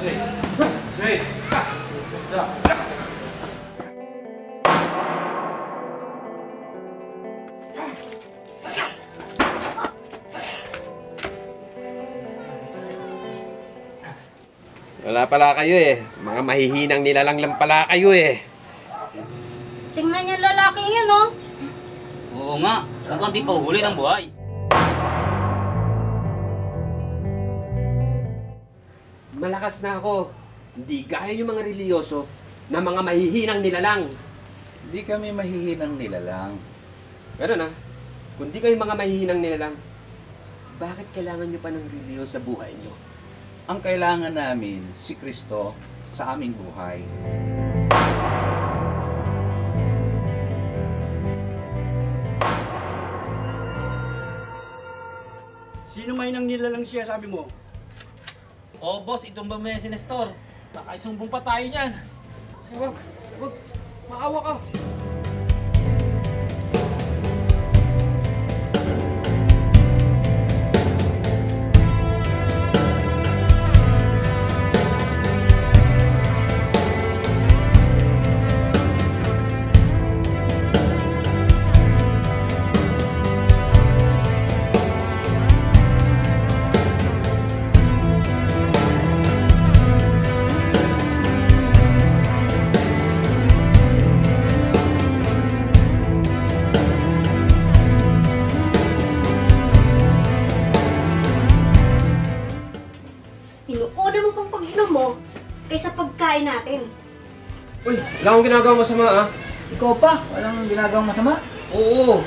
Sweet. Sweet. Wala pala kayo eh. Mga mahihinang nilalang lang pala kayo eh. Tingnan niyo lalaking yun, oh. Oo nga, mukhang di pa huli ng buhay. Malakas na ako. Hindi gaya yung mga reliyoso na mga mahihinang nilalang. Hindi kami mahihinang nilalang. Ganun ah. Kung di kayo mga mahihinang nilalang, bakit kailangan nyo pa ng reliyo sa buhay nyo? Ang kailangan namin, si Kristo sa aming buhay. Sino may nang nilalang siya, sabi mo? Oh, boss, itumba mo yan si Nestor. Baka isumbong pa tayo niyan. Huwag! Maawa ka! Inuuna mo pang pag-inom mo kaysa pagkain natin. Uy! Wala akong ginagawa masama ah. Ikaw pa, walang ginagawang masama. Oo!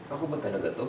Ako ba talaga to?